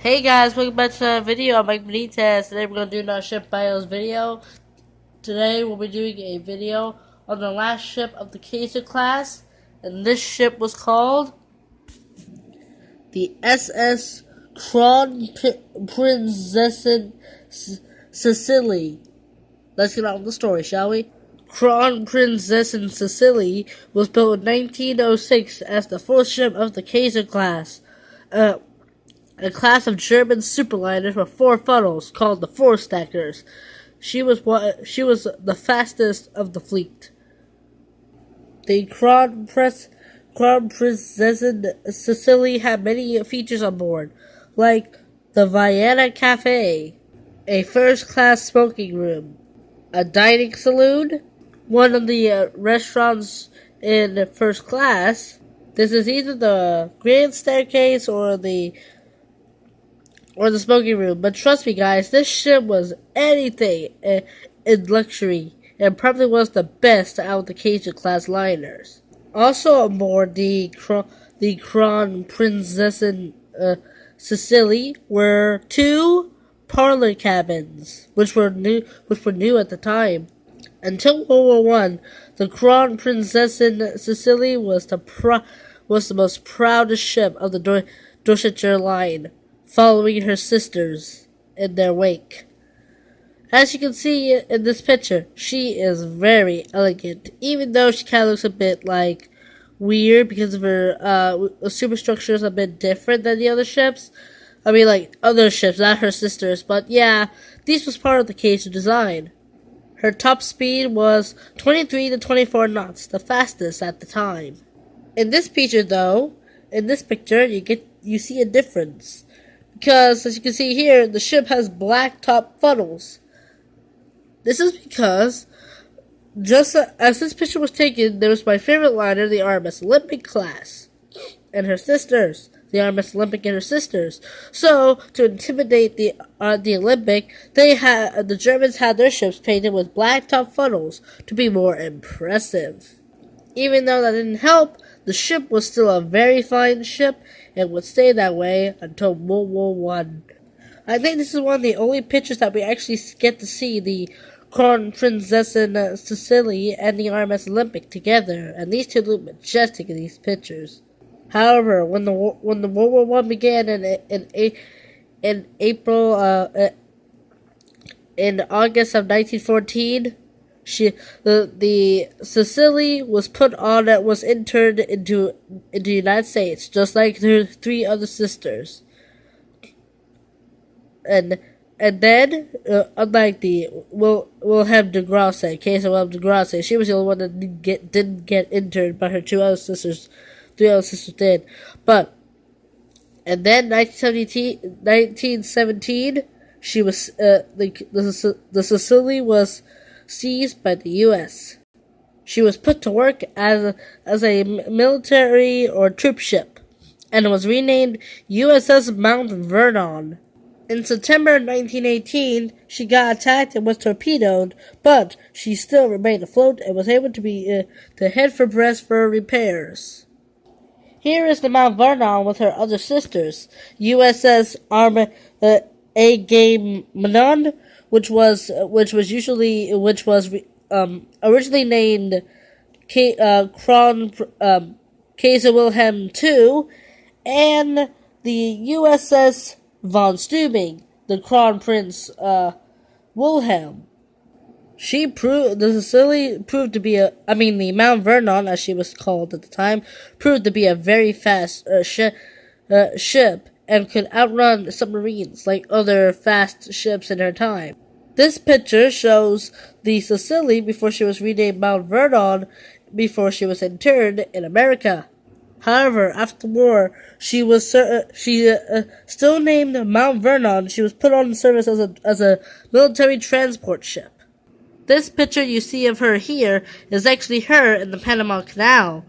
Hey guys, welcome back to another video. I'm Mike Benitez. Today we're going to do another ship bios video. Today we'll be doing a video on the last ship of the Kaiser Class. And this ship was called the SS Kronprinzessin Cecilie. Let's get on with the story, shall we? Kronprinzessin Cecilie was built in 1906 as the fourth ship of the Kaiser Class. A class of German superliners with 4 funnels called the Four Stackers. She was the fastest of the fleet. The Kronprinzessin Cecilie had many features on board, like the Vienna Cafe, a first-class smoking room, a dining saloon, one of the restaurants in first class. This is either the grand staircase or the smoking room. But trust me, guys, this ship was anything in luxury, and probably was the best out of the Kaiser Class liners. Also on board the Kronprinzessin Cecilie were 2 parlor cabins, which were new at the time. Until World War I, the Kronprinzessin Cecilie was the most proudest ship of the Deutscher Line, following her sisters in their wake. As you can see in this picture, she is very elegant, even though she kind of looks a bit like weird because of her superstructure is a bit different than the other ships. I mean, like other ships, not her sisters, but yeah, this was part of the Kaiser design. Her top speed was 23 to 24 knots, the fastest at the time. In this picture, you see a difference. Because, as you can see here, the ship has black top funnels. This is because, just as this picture was taken, there was my favorite liner, the RMS Olympic class, and her sisters, the RMS Olympic and her sisters. So, to intimidate the Olympic, the Germans had their ships painted with black top funnels to be more impressive. Even though that didn't help, the ship was still a very fine ship and would stay that way until World War I. I think this is one of the only pictures that we actually get to see the Kronprinzessin Cecilie and the RMS Olympic together, and these two look majestic in these pictures. However, when the World War I began in August of 1914, the Cecilie was interned into the United States, just like her 3 other sisters. And then, unlike the Wilhelm de Grasse, Kaiser Wilhelm de Grasse, she was the only one that didn't get interned, but her 3 other sisters did. But, and then 1917, she was the Cecilie was seized by the U.S. She was put to work as a military or troop ship, and was renamed USS Mount Vernon. In September 1918, she got attacked and was torpedoed, but she still remained afloat and was able to head for Brest for repairs. Here is the Mount Vernon with her other sisters, USS Agamemnon, which was originally named Kaiser Wilhelm II, and the USS von Steubing, the Crown Prince Wilhelm. The Mount Vernon, as she was called at the time, proved to be a very fast ship and could outrun submarines like other fast ships in her time. This picture shows the Cecilie before she was renamed Mount Vernon, before she was interned in America. However, after the war, she was still named Mount Vernon. She was put on service as a military transport ship. This picture you see of her here is actually her in the Panama Canal.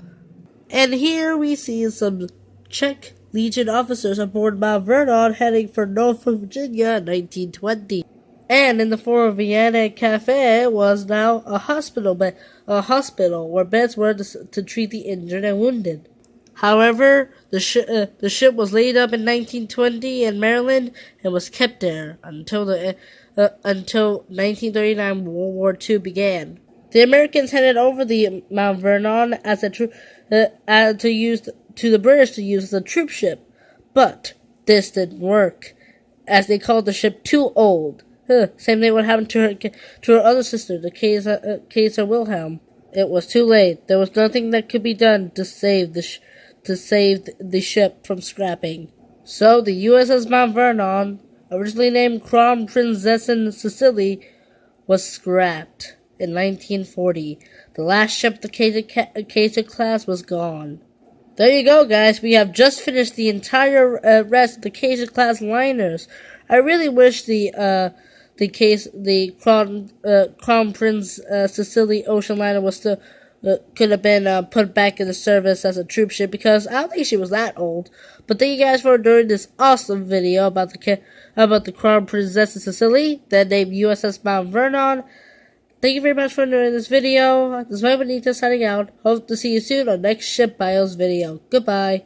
And here we see some Czech Legion officers aboard Mount Vernon heading for Norfolk, Virginia in 1920. And in the former Vienna Cafe was now a hospital where beds were to treat the injured and wounded. However, the ship was laid up in 1920 in Maryland and was kept there until 1939 World War II began. The Americans handed over the Mount Vernon as to the British to use as a troop ship, but this didn't work, as they called the ship too old. Same thing would happen to her other sister, the Kaiser Wilhelm. It was too late. There was nothing that could be done to save the ship from scrapping. So the USS Mount Vernon, originally named Kronprinzessin Cecilie, was scrapped in 1940. The last ship of the Kaiser Class was gone. There you go, guys. We have just finished the entire rest of the Kaiser Class liners. I really wish the Crown Prince Cecilie ocean liner was still could have been put back into service as a troop ship, because I don't think she was that old. But thank you guys for enduring this awesome video about the Crown Princess Cecilie, that named USS Mount Vernon. Thank you very much for enduring this video. This is my Benita signing out. Hope to see you soon on next Ship Bios video. Goodbye.